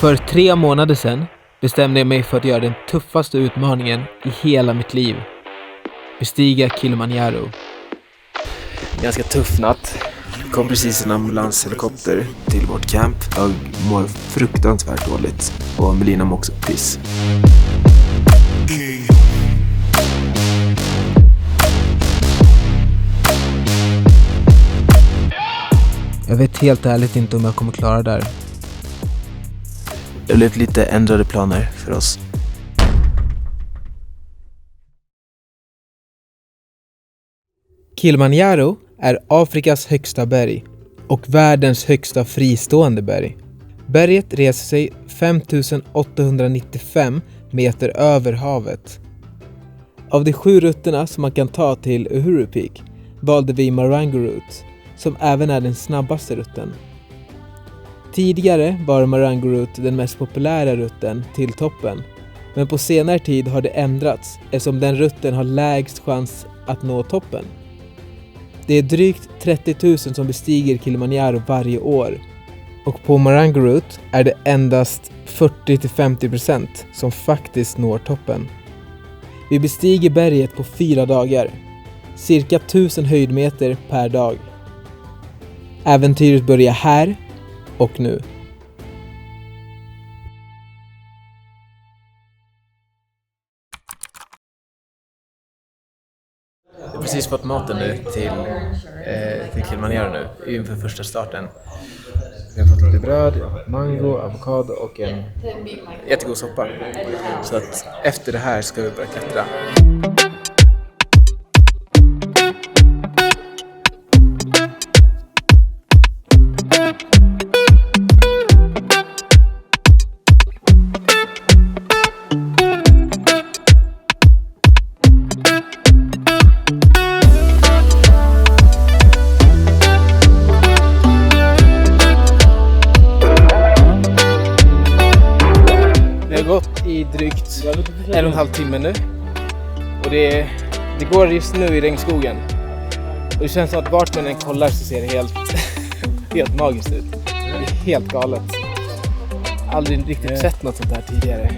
För 3 månader sedan bestämde jag mig för att göra den tuffaste utmaningen i hela mitt liv. Bestiga Kilimanjaro. Ganska tuff natt. Kom precis en ambulanshelikopter till vårt camp. Jag mår fruktansvärt dåligt och Melina mår också piss. Jag vet helt ärligt inte om jag kommer klara det där. Det blev lite ändrade planer för oss. Kilimanjaro är Afrikas högsta berg och världens högsta fristående berg. Berget reser sig 5895 meter över havet. Av de 7 rutterna som man kan ta till Uhuru Peak valde vi Marangu Route, som även är den snabbaste rutten. Tidigare var Marangu Route den mest populära rutten till toppen, men på senare tid har det ändrats eftersom den rutten har lägst chans att nå toppen. Det är drygt 30 000 som bestiger Kilimanjaro varje år, och på Marangu Route är det endast 40-50% som faktiskt når toppen. Vi bestiger berget på 4 dagar, cirka 1000 höjdmeter per dag. Äventyret börjar här och nu. Jag har precis fått maten nu till Kilimanjaro nu inför första starten. Jag har fått lite bröd, mango, avokado och en jättegod soppa. Så att efter det här ska vi börja klättra. Gått i drygt 1,5 timme nu, och det går just nu i regnskogen, och det känns som att vart man än kollar så ser det helt magiskt ut. Det är helt galet. Aldrig riktigt sett något sånt här tidigare.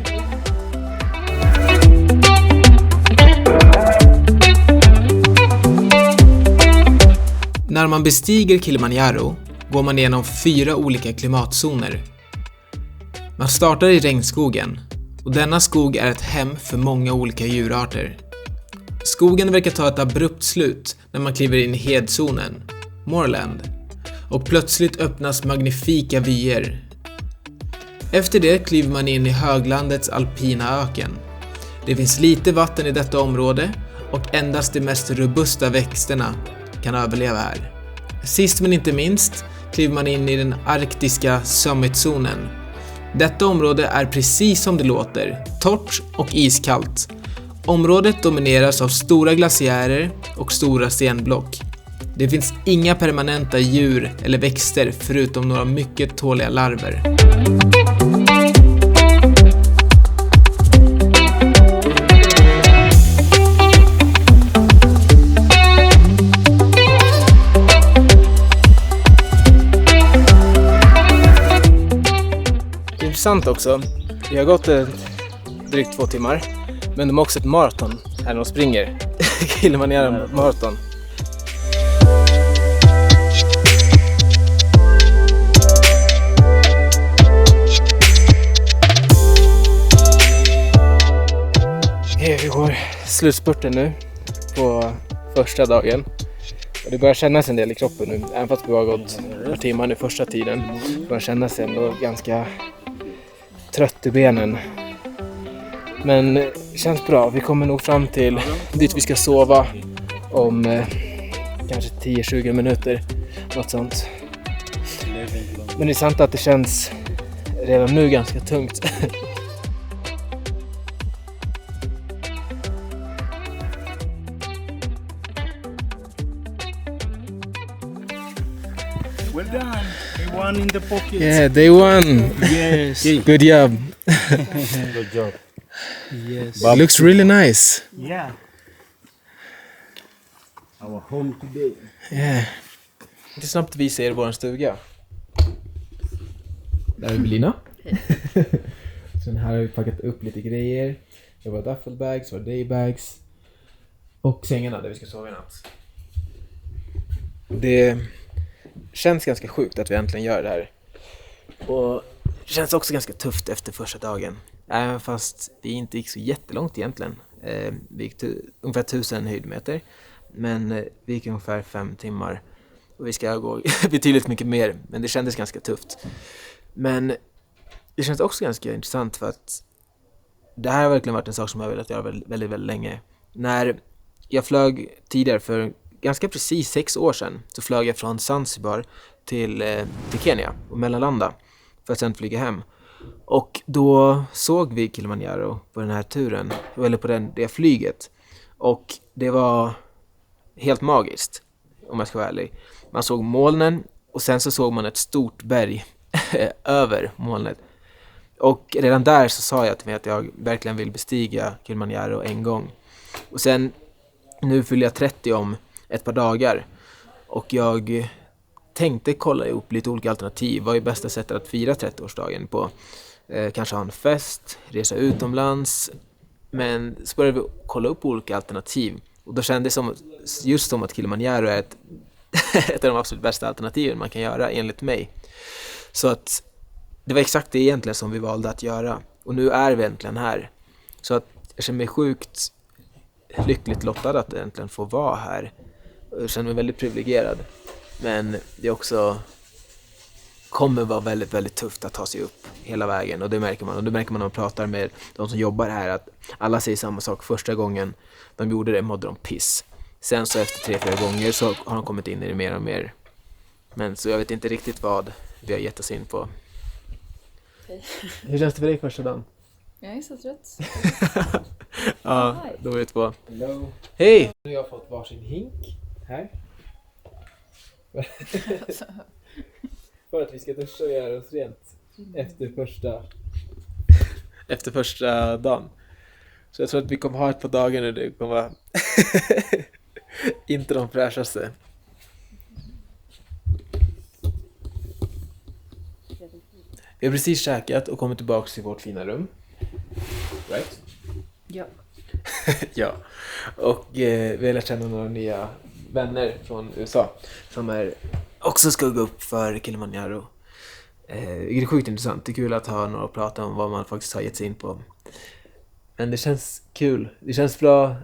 När man bestiger Kilimanjaro går man igenom 4 olika klimatzoner. Man startar i regnskogen, och denna skog är ett hem för många olika djurarter. Skogen verkar ta ett abrupt slut när man kliver in i hedzonen, Moorland, och plötsligt öppnas magnifika vyer. Efter det kliver man in i höglandets alpina öken. Det finns lite vatten i detta område, och endast de mest robusta växterna kan överleva här. Sist men inte minst kliver man in i den arktiska summitzonen. Detta område är precis som det låter, torrt och iskallt. Området domineras av stora glaciärer och stora stenblock. Det finns inga permanenta djur eller växter förutom några mycket tåliga larver. Intressant också. Vi har gått drygt 2 timmar, men de har också ett maraton här de springer. Kilimanjaro maraton. Vi går slutspurten nu på första dagen. Och det börjar kännas en del i kroppen nu. Även fast vi har gått ett par timmar nu första tiden. Det börjar kännas ändå ganska trött i benen. Men det känns bra. Vi kommer nog fram till dit vi ska sova om kanske 10-20 minuter. Något sånt. Men det är sant att det känns redan nu ganska tungt. Well done. They won in the pocket. Yeah, they won. Yes. Good job. Good job. Yes. It looks really nice. Yeah. Our home today. Yeah. Det är snabbt vi ser vår stuga. Där är Melina. Sen här har vi packat upp lite grejer. Det var duffelbags, det var daybags. Och sängarna där vi ska sova i natt. Det känns ganska sjukt att vi äntligen gör det här. Och det känns också ganska tufft efter första dagen. Även fast vi inte gick så jättelångt egentligen. Vi gick ungefär 1000 höjdmeter. Men vi gick ungefär 5 timmar. Och vi ska gå betydligt mycket mer. Men det kändes ganska tufft. Men det känns också ganska intressant för att det här har verkligen varit en sak som jag har velat göra väldigt, väldigt länge. När jag flög tidigare för ganska precis 6 år sedan så flög jag från Zanzibar till Kenya och mellanlanda för att sen flyga hem. Och då såg vi Kilimanjaro på den här turen, eller på det flyget. Och det var helt magiskt, om jag ska vara ärlig. Man såg molnen och sen så såg man ett stort berg över molnet. Och redan där så sa jag till mig att jag verkligen vill bestiga Kilimanjaro en gång. Och sen, nu fyller jag 30 om ett par dagar. Och jag tänkte kolla ihop lite olika alternativ. Vad är bästa sättet att fira 30-årsdagen på? Kanske ha en fest, resa utomlands. Men så började vi kolla upp olika alternativ. Och då kändes det just som att Kilimanjaro är ett av de absolut bästa alternativen man kan göra enligt mig. Så att det var exakt det egentligen som vi valde att göra. Och nu är vi äntligen här. Så att jag känner mig sjukt lyckligt lottad att äntligen få vara här. Jag känner mig väldigt privilegierad. Men det också kommer vara väldigt, väldigt tufft att ta sig upp hela vägen. Och det märker man. Och det märker man när man pratar med de som jobbar här. Att alla säger samma sak. Första gången de gjorde det mådde de piss. Sen så efter 3-4 gånger så har de kommit in i det mer och mer. Men så jag vet inte riktigt vad vi har gett oss in på. Hur känns det för dig första dagen? Jag är så trött. Ja, då är vi 2. Hello. Hej! Nu har jag fått varsin hink här. För att vi ska duscha och göra oss rent efter första dagen. Så jag tror att vi kommer ha ett par dagar nu. Det kommer vara inte de fräschaste. Vi har precis käkat och kommit tillbaka till vårt fina rum. Right? Ja. Ja. Och vi har lärt känna några nya vänner från USA som också ska gå upp för Kilimanjaro. Det är sjukt intressant. Det är kul att ha några att prata om vad man faktiskt har gett sig in på. Men det känns kul. Det känns bra.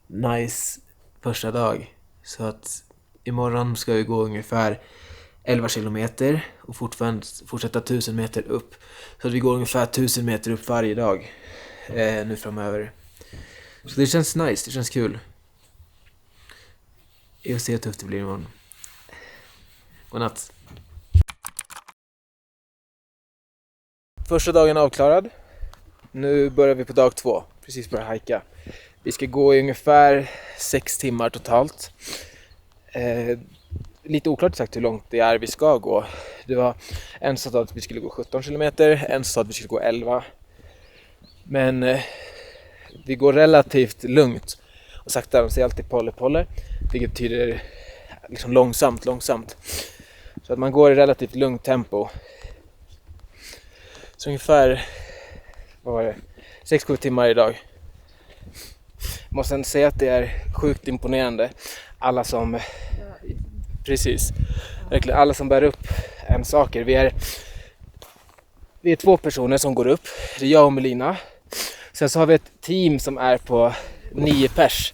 Nice första dag. Så att imorgon ska vi gå ungefär 11 kilometer och fortsätta 1000 meter upp. Så att vi går ungefär 1000 meter upp varje dag nu framöver. Så det känns nice, det känns kul. Jag får se hur tufft det blir imorgon. Godnatt. Första dagen avklarad. Nu börjar vi på dag 2. Precis börja hajka. Vi ska gå i ungefär 6 timmar totalt. Lite oklart sagt hur långt det är vi ska gå. Det var en som sa att vi skulle gå 17 kilometer, en som sa att vi skulle gå 11. Men vi går relativt lugnt och sakta. De säger alltid polle, vilket betyder liksom långsamt. Så att man går i relativt lugnt tempo. Så ungefär 6-7 timmar idag. Jag måste säga att det är sjukt imponerande. Alla som verkligen alla som bär upp en saker. Vi är 2 personer som går upp. Det är jag och Melina. Sen så har vi ett team som är på 9 pers.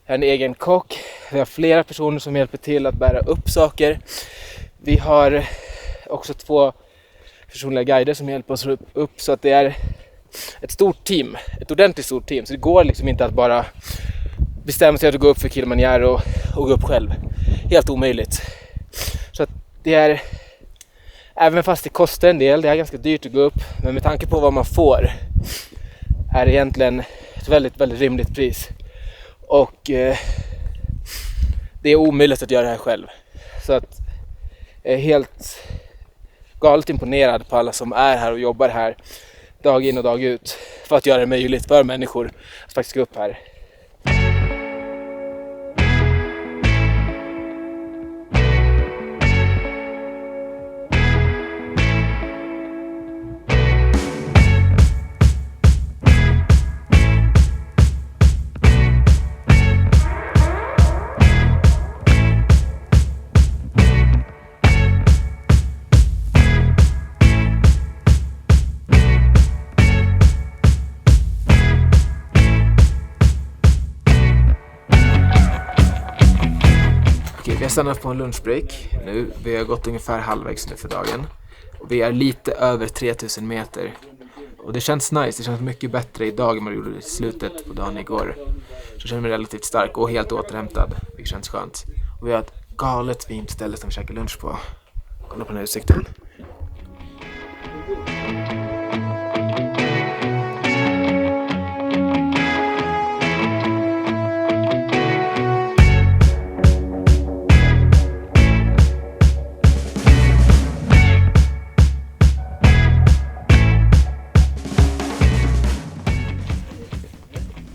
Jag har en egen kock. Vi har flera personer som hjälper till att bära upp saker. Vi har också 2 personliga guider som hjälper oss upp. Så att det är ett stort team. Ett ordentligt stort team. Så det går liksom inte att bara bestämma sig att gå upp för Kilimanjaro och gå upp själv. Helt omöjligt. Så att det är, även fast det kostar en del, det är ganska dyrt att gå upp. Men med tanke på vad man får är det egentligen ett väldigt, väldigt rimligt pris. Och det är omöjligt att göra det här själv. Så att jag är helt galet imponerad på alla som är här och jobbar här dag in och dag ut för att göra det möjligt för människor att faktiskt gå upp här. stannar på en lunchbreak nu. Vi har gått ungefär halvvägs nu för dagen. Och vi är lite över 3000 meter. Och det känns nice, det känns mycket bättre idag än vad det gjorde i slutet på dagen igår. Så jag känner mig relativt stark och helt återhämtad, vilket känns skönt. Och vi har ett galet fint ställe som vi käkar lunch på. Kolla på den här utsikten.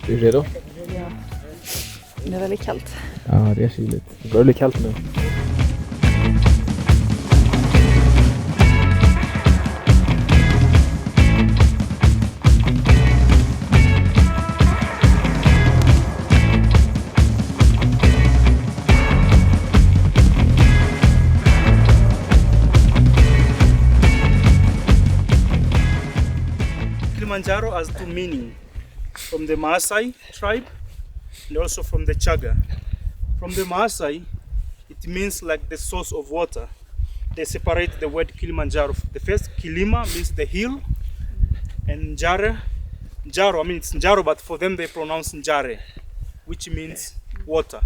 Är du redo? Ja. Det är väldigt kallt. Ja, det är kyligt. Det börjar bli kallt nu. Kilimanjaro has two meanings, from the Maasai tribe and also from the Chaga. From the Maasai, it means like the source of water. They separate the word Kilimanjaro. The first Kilima means the hill, and Njaro, I mean it's Njaro, but for them they pronounce Njare, which means water.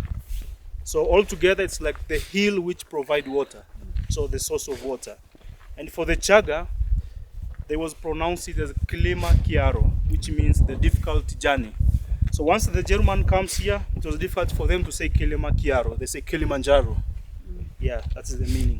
So altogether it's like the hill which provide water, so the source of water. And for the Chaga, they was pronounced it as Kilima Kiaro, which means the difficult journey. So once the German comes here, it was difficult for them to say Kilima Kiaro. They say Kilimanjaro. Yeah, that's the meaning.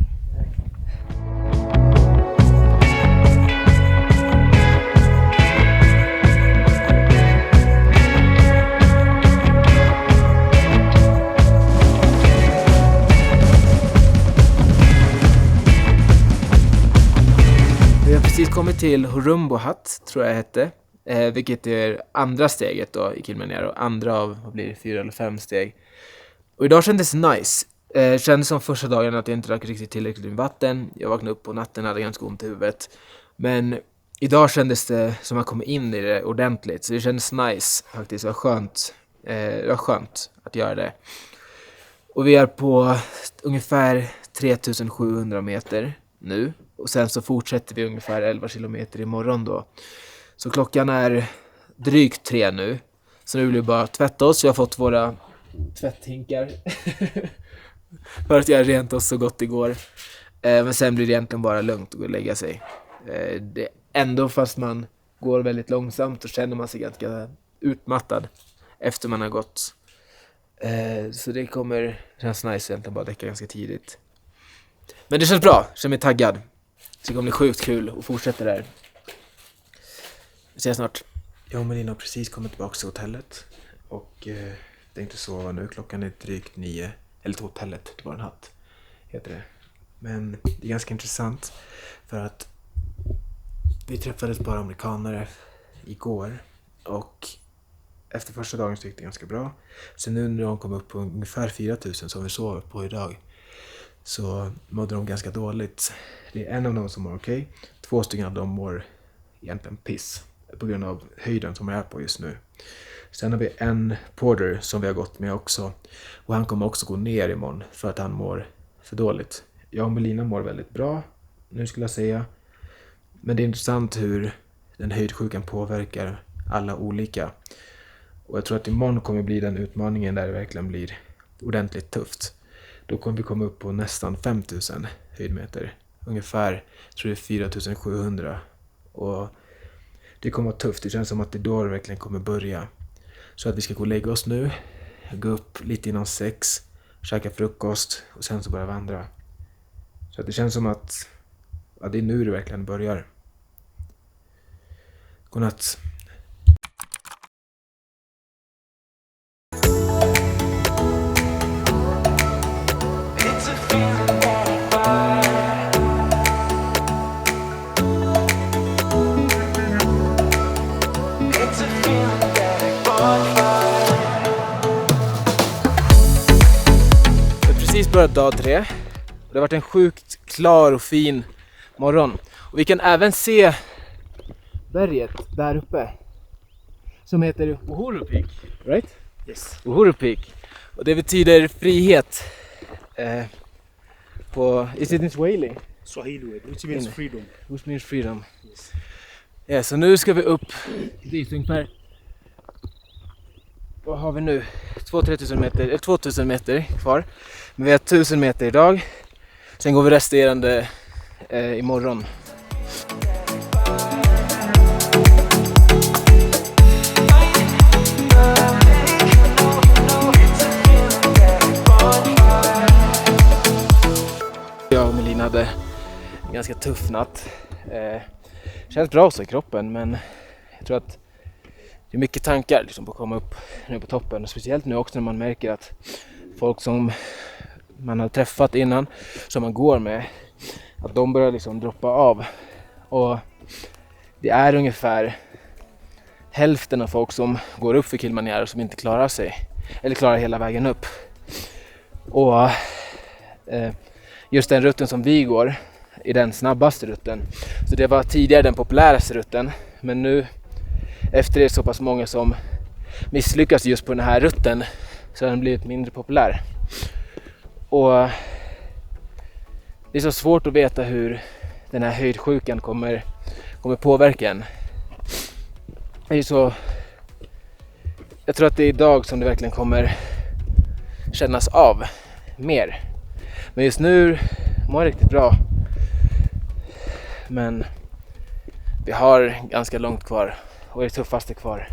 Vi har precis kommit till Hurumbuhat, tror jag hette, vilket är andra steget då i Kilimanjaro, andra av, vad blir det, 4 eller 5 steg. Och idag kändes nice. Kändes som första dagen att jag inte drack riktigt tillräckligt med vatten. Jag vaknade upp på natten och hade ganska ont i huvudet. Men idag kändes det som att jag kom in i det ordentligt, så det kändes nice faktiskt. Det var skönt att göra det. Och vi är på ungefär 3700 meter nu. Och sen så fortsätter vi ungefär 11 kilometer imorgon då. Så klockan är drygt 3 nu. Så nu vill vi bara tvätta oss. Vi har fått våra tvätthinkar. För att göra rent oss så gott igår. Men sen blir det egentligen bara lugnt att gå och lägga sig. Det ändå fast man går väldigt långsamt så känner man sig ganska utmattad efter man har gått. Så det känns nice egentligen bara däcka ganska tidigt. Men det känns bra, jag känner mig taggad. Så det kommer bli sjukt kul att fortsätta där. Vi ses snart. Jag och Melina har precis kommit tillbaka till hotellet. Och tänkte sova nu. Klockan är drygt 9. Eller till hotellet, det var en hatt. Heter det. Men det är ganska intressant. För att vi träffades bara amerikanare igår. Och efter första dagen så gick det ganska bra. Sen nu när de kom upp på ungefär 4000 som vi sov på idag, så mådde de ganska dåligt. Det är en av dem som mår okej. 2 stycken av dem mår egentligen piss på grund av höjden som jag är på just nu. Sen har vi en porter som vi har gått med också. Och han kommer också gå ner imorgon för att han mår för dåligt. Jag och Melina mår väldigt bra, nu skulle jag säga. Men det är intressant hur den höjdsjukan påverkar alla olika. Och jag tror att imorgon kommer bli den utmaningen där det verkligen blir ordentligt tufft. Då kommer vi komma upp på nästan 5000 höjdmeter. Ungefär, tror jag, 4700. Och det kommer vara tufft. Det känns som att det då verkligen kommer börja. Så att vi ska gå och lägga oss nu. Gå upp lite innan 6. Käka frukost. Och sen så börja vandra. Så att det känns som att det är nu det verkligen börjar. Godnatt. Precis börjat dag 3. Det har varit en sjukt klar och fin morgon. Och vi kan även se berget där uppe som heter Uhuru Peak, right? Yes. Uhuru Peak. Och det betyder frihet. Is it in Swahili? Swahili word, which means freedom. Which means freedom. Ja, så nu ska vi upp dit ungefär. Vad har vi nu? 2000 meter kvar. Men vi har 1000 meter idag. Sen går vi resterande imorgon. Jag och Melina hade en ganska tuff natt. Känns bra så i kroppen, men jag tror att det är mycket tankar liksom, på att komma upp nu på toppen. Och speciellt nu också när man märker att folk som man har träffat innan, som man går med, att de börjar liksom droppa av. Och det är ungefär hälften av folk som går upp för Kilimanjaro som inte klarar sig. Eller klarar hela vägen upp. Och just den rutten som vi går är den snabbaste rutten. Så det var tidigare den populäraste rutten. Men nu efter det är så pass många som misslyckas just på den här rutten så har den blivit mindre populär. Och det är så svårt att veta hur den här höjdsjukan kommer påverka en. Det är så, jag tror att det är idag som det verkligen kommer kännas av mer. Men just nu mår jag riktigt bra. Men vi har ganska långt kvar och det tuffaste kvar.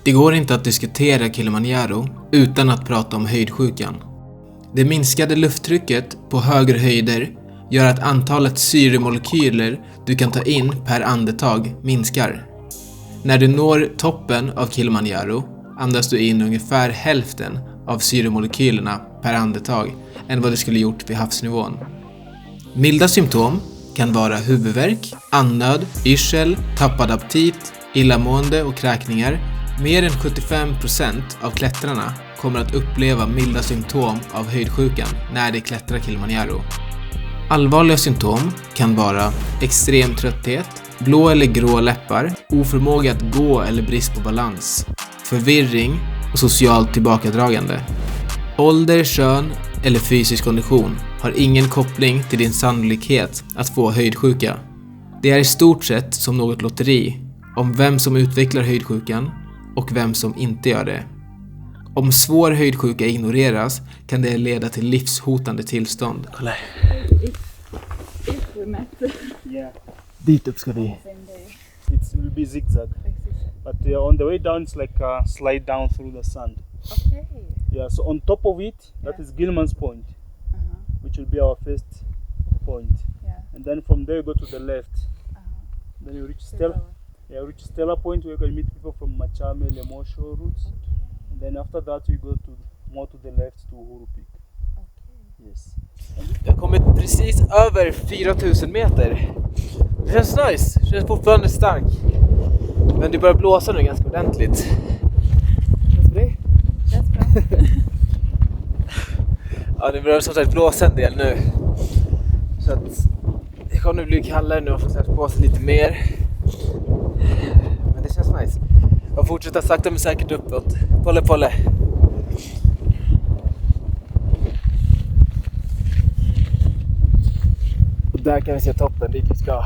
Det går inte att diskutera Kilimanjaro utan att prata om höjdsjukan. Det minskade lufttrycket på högre höjder gör att antalet syremolekyler du kan ta in per andetag minskar. När du når toppen av Kilimanjaro andas du in ungefär hälften av syremolekylerna per andetag än vad du skulle gjort vid havsnivån. Milda symptom kan vara huvudvärk, andnöd, yrsel, tappad aptit, illamående och kräkningar. Mer än 75% av klättrarna kommer att uppleva milda symptom av höjdsjukan när de klättrar Kilimanjaro. Allvarliga symptom kan vara extrem trötthet, blå eller grå läppar, oförmåga att gå eller brist på balans, förvirring och socialt tillbakadragande. Ålder, kön eller fysisk kondition har ingen koppling till din sannolikhet att få höjdsjuka. Det är i stort sett som något lotteri om vem som utvecklar höjdsjukan och vem som inte gör det. Om svår höjdsjuka ignoreras kan det leda till livshotande tillstånd. Kolla. If we met Yeah, Dit upp ska vi. same day, it will be zigzag. But on the way down, it's like a slide down through the sand. Okay. Yeah, so on top of it, that is Gilman's Point, which will be our first point. Yeah. And then from there, you go to the left. Then you reach Stella Point, where you can meet people from Machame, Lemosho routes. And then after that, you go to more to the left to Uhuru Peak. Yes. Jag har kommit precis över 4000 meter. Det känns nice, det känns fortfarande stark. Men det börjar blåsa nu ganska ordentligt. Känns det dig? Känns bra. Ja, det börjar som sagt blåsa en del nu. Så att det kommer bli kallare nu och få sätta på sig lite mer. Men det känns nice. Jag fortsätter sakta men säkert uppåt. Polle. Och där kan vi se toppen dit vi ska.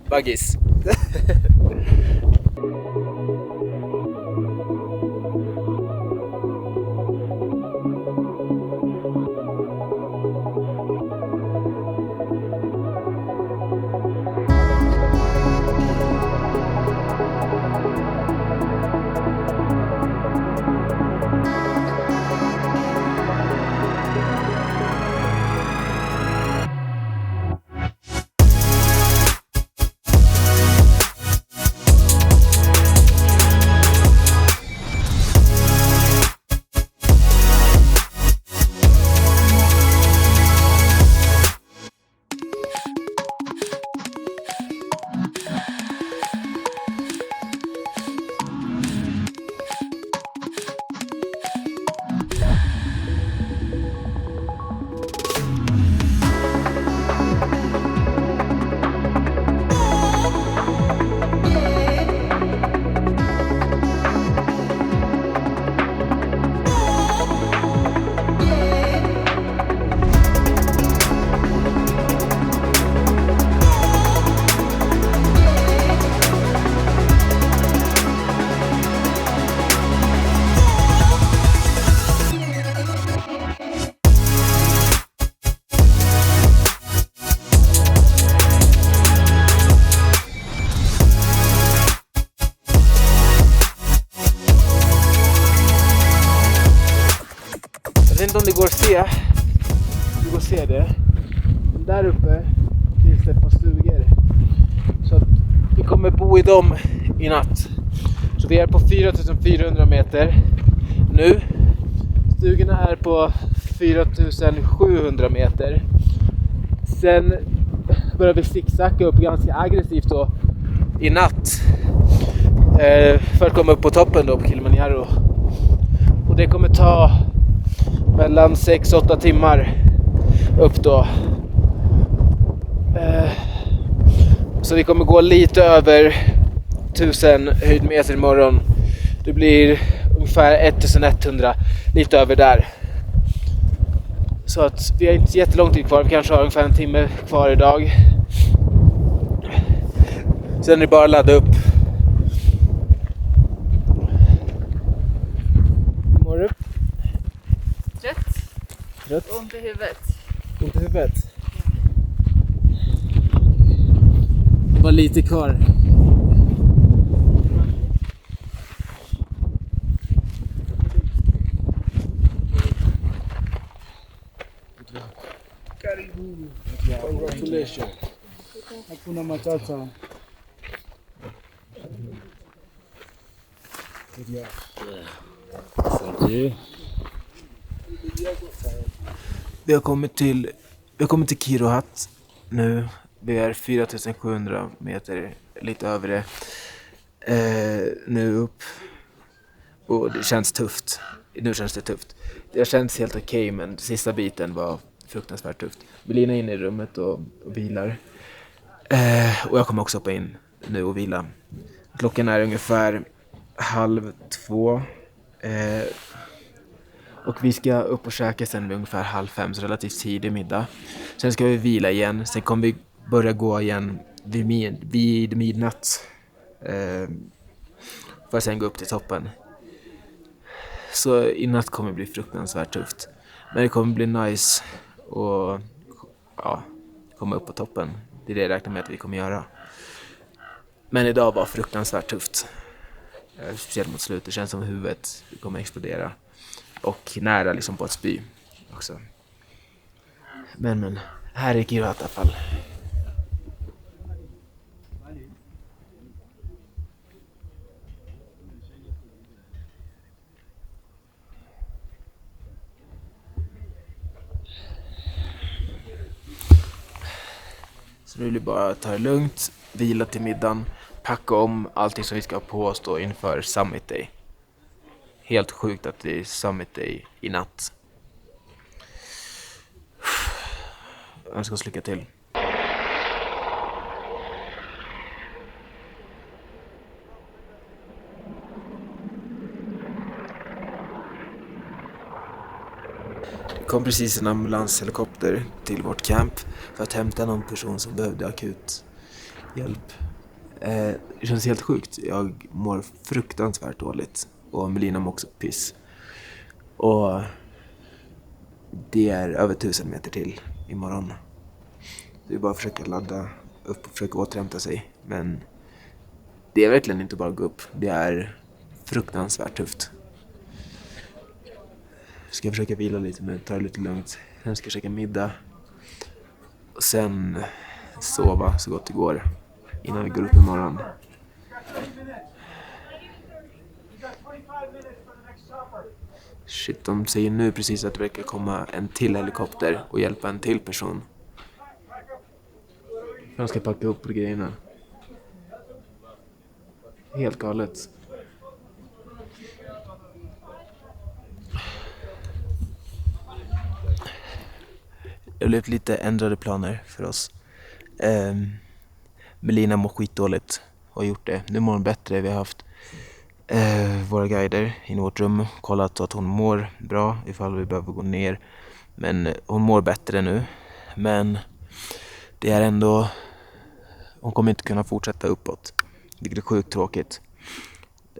Baggis. se. Du går se det. Men där uppe finns det ett par stugor. Så att vi kommer bo i dem i natt. Så vi är på 4400 meter nu. Stugorna är på 4700 meter. Sen börjar vi zigzacka upp ganska aggressivt då i natt. För att komma upp på toppen då på Kilimanjaro. Och det kommer ta mellan 6-8 timmar upp då. Så vi kommer gå lite över 1000 höjdmeter imorgon. Det blir ungefär 1100, lite över där. Så att vi har inte jättelång tid kvar, vi kanske har ungefär en timme kvar idag. Sen är det bara att ladda upp. Mår du? Trött? Ont i huvudet. Ont i huvudet? Bara lite kvar. Congratulations. Hakuna matata. Vi har kommit till Kirohat nu. Vi är 4700 meter, lite över det. Nu upp. Och det känns tufft. Nu känns det tufft. Det känns helt okej, men sista biten var fruktansvärt tufft. Melina är inne i rummet och vilar. Och jag kommer också hoppa in nu och vila. Klockan är ungefär 1:30. Och vi ska upp och käka sen vid ungefär 4:30, så relativt tidig middag. Sen ska vi vila igen. Sen kommer vi börja gå igen vid midnatt. För att sen gå upp till toppen. Så i natt kommer det bli fruktansvärt tufft. Men det kommer bli nice och komma upp på toppen. Det är det jag räknar med att vi kommer göra. Men idag var fruktansvärt tufft. Speciellt mot slutet. Det känns som huvudet kommer explodera. Och nära liksom på att spy också. Men här är Kirohat i alla fall. Så nu vill vi bara ta det lugnt, vila till middagen, packa om allting som vi ska ha på oss då inför Summit Day. Helt sjukt att det är Summit Day i natt. Jag önskar oss lycka till. Det kom precis en ambulanshelikopter till vårt camp för att hämta någon person som behövde akut hjälp. Det känns helt sjukt. Jag mår fruktansvärt dåligt. Och Melina mår också piss. Och det är över 1000 meter till imorgon. Det är bara att försöka ladda upp och försöka återhämta sig. Men det är verkligen inte bara att gå upp. Det är fruktansvärt tufft. Jag ska försöka vila lite nu, ta det lite lugnt. Sen ska jag käka middag. Och sen sova så gott det går innan vi går upp imorgon. Shit, de säger nu precis att det verkar komma en till helikopter och hjälpa en till person. Jag ska packa upp grejerna. Helt galet. Det har blivit lite ändrade planer för oss. Melina mår skitdåligt och har gjort det. Nu mår hon bättre. Vi har haft våra guider i vårt rum, kollat att hon mår bra ifall vi behöver gå ner. Men hon mår bättre nu. Men det är ändå, hon kommer inte kunna fortsätta uppåt. Vilket är sjukt tråkigt.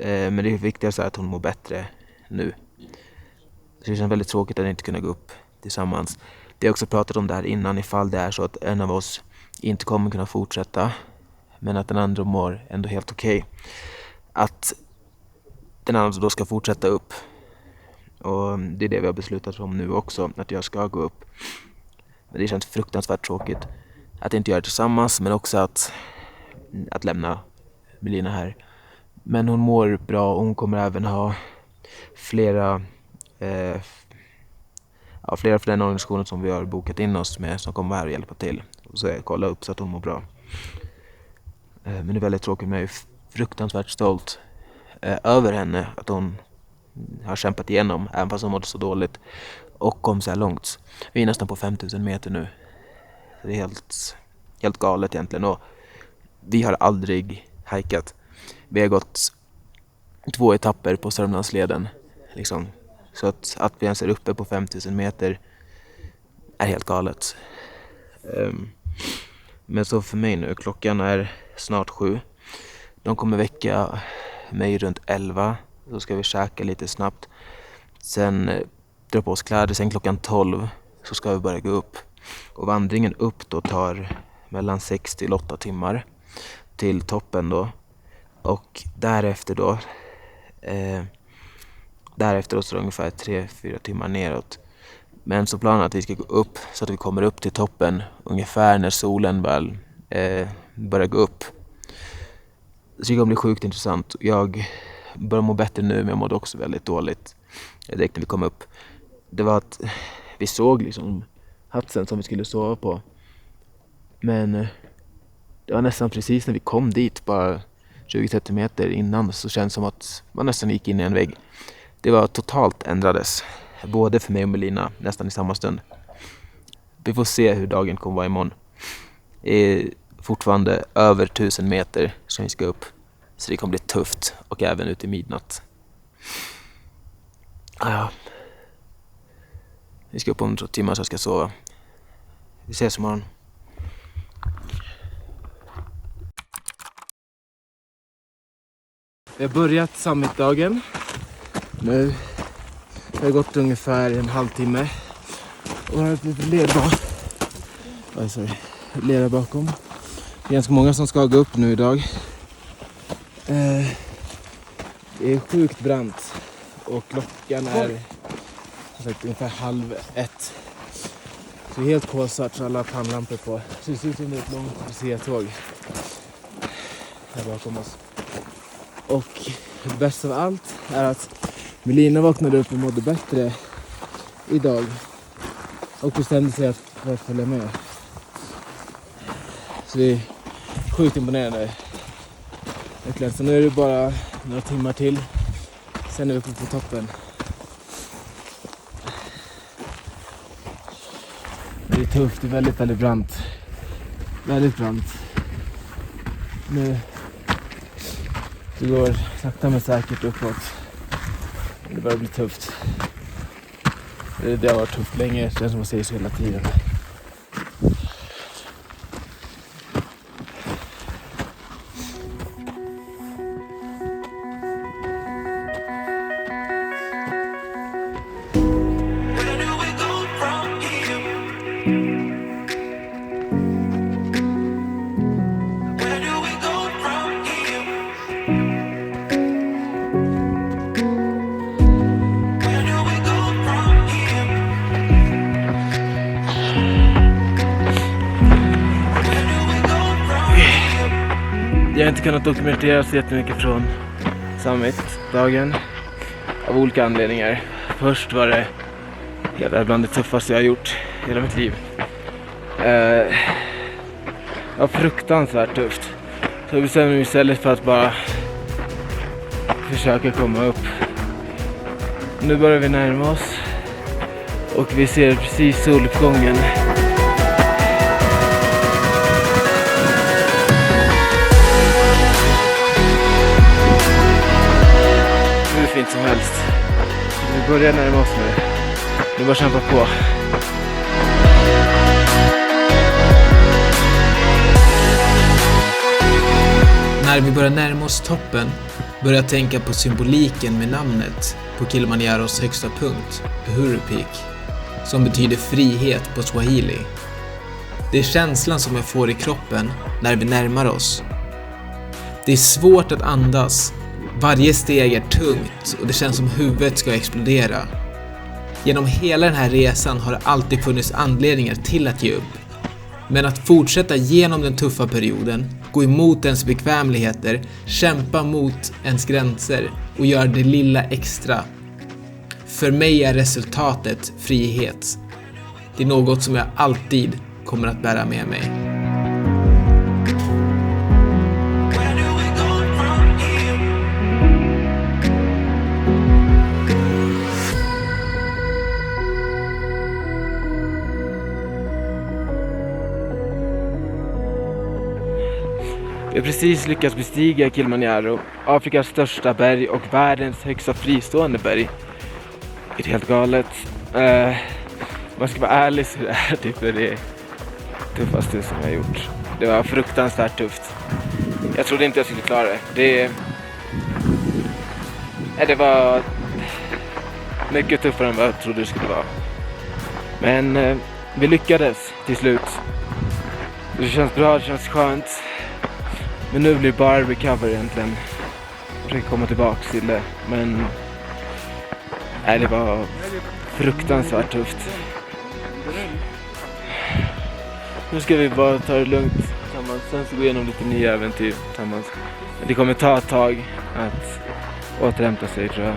Men det viktigaste är att hon mår bättre nu. Det känns väldigt tråkigt att inte kunna gå upp tillsammans. Vi har också pratat om det här innan, ifall det är så att en av oss inte kommer kunna fortsätta, men att den andra mår ändå helt okej. Att den andra då ska fortsätta upp. Och det är det vi har beslutat om nu också, att jag ska gå upp. Men det känns fruktansvärt tråkigt att inte göra det tillsammans, men också att lämna Melina här. Men hon mår bra och hon kommer även ha flera för den organisationen som vi har bokat in oss med som kommer här och hjälpa till. Och så kolla upp så att hon mår bra. Men det är väldigt tråkigt, men jag är fruktansvärt stolt över henne, att hon har kämpat igenom även fast hon mådde så dåligt och kom så här långt. Vi är nästan på 5000 meter nu. Det är helt galet egentligen, och vi har aldrig hikat. Vi har gått 2 etapper på Sörmlandsleden liksom. Så att vi ens är uppe på 5000 meter är helt galet. Men så för mig nu, klockan är snart 7. De kommer väcka mig runt 11. Så ska vi käka lite snabbt. Sen dra på oss kläder. Sen klockan 12 så ska vi börja gå upp. Och vandringen upp då tar mellan 6 till 8 timmar till toppen då. Och därefter då så är det ungefär 3-4 timmar neråt. Men så planen att vi ska gå upp så att vi kommer upp till toppen ungefär när solen väl börjar gå upp. Så det kommer bli sjukt intressant. Jag börjar må bättre nu, men jag mådde också väldigt dåligt direkt när vi kom upp. Det var att vi såg liksom hatsen som vi skulle sova på. Men det var nästan precis när vi kom dit, bara 20-30 meter innan, så känns det som att man nästan gick in i en vägg. Det var totalt ändrades. Både för mig och Melina nästan i samma stund. Vi får se hur dagen kommer vara imorgon. Det är fortfarande över 1000 meter som vi ska upp. Så det kommer bli tufft. Och även ut i midnatt. Ja. Vi ska upp om 2 timmar så jag ska sova. Vi ses imorgon. Vi har börjat summitdagen. Nu har det gått ungefär en halvtimme. Och har ett litet lera bakom. Det är ganska många som ska gå upp nu idag. Det är sjukt brant. Och klockan är ungefär 12:30. Så det är helt kolsvart, så alla har pannlampor på. Så det ser ut som ett långt museitåg här bakom oss. Och det bästa av allt är att Melina vaknade upp och mådde bättre idag. Och bestämde sig att följa med. Så det är sjukt imponerande. Så nu är det bara några timmar till. Sen är vi uppe på toppen. Det är tufft, det är väldigt, väldigt brant. Väldigt brant. Nu det går sakta men säkert uppåt. Det börjar bli tufft. Det har varit tufft länge, det som man säger så hela tiden. Jag har inte kunnat dokumentera så jättemycket från Summit-dagen av olika anledningar. Först var det bland det tuffaste jag har gjort i hela mitt liv. Det var fruktansvärt tufft. Så jag bestämde mig istället för att bara försöka komma upp. Nu börjar vi närma oss och vi ser precis soluppgången. Fint som helst. Vi börjar närma oss nu. Nu bara kämpa på. När vi börjar närma oss toppen börjar jag tänka på symboliken med namnet på Kilimanjaros högsta punkt, Uhuru Peak, som betyder frihet på swahili. Det är känslan som jag får i kroppen när vi närmar oss. Det är svårt att andas. Varje steg är tungt och det känns som huvudet ska explodera. Genom hela den här resan har det alltid funnits anledningar till att ge upp. Men att fortsätta genom den tuffa perioden, gå emot ens bekvämligheter, kämpa mot ens gränser och göra det lilla extra. För mig är resultatet frihet. Det är något som jag alltid kommer att bära med mig. Vi har precis lyckats bestiga Kilimanjaro, Afrikas största berg och världens högsta fristående berg. Det är helt galet. Man ska vara ärlig så det är typ det tuffaste som jag har gjort. Det var fruktansvärt tufft. Jag trodde inte jag skulle klara det. Det var mycket tuffare än vad jag trodde det skulle vara. Men vi lyckades till slut. Det känns bra, det känns skönt. Men nu blir det bara recover egentligen. Jag försöker komma tillbaka till det. Men det var fruktansvärt tufft. Nu ska vi bara ta det lugnt tillsammans. Sen så gå igenom lite nya äventyr tillsammans. Det kommer ta ett tag att återhämta sig, tror jag.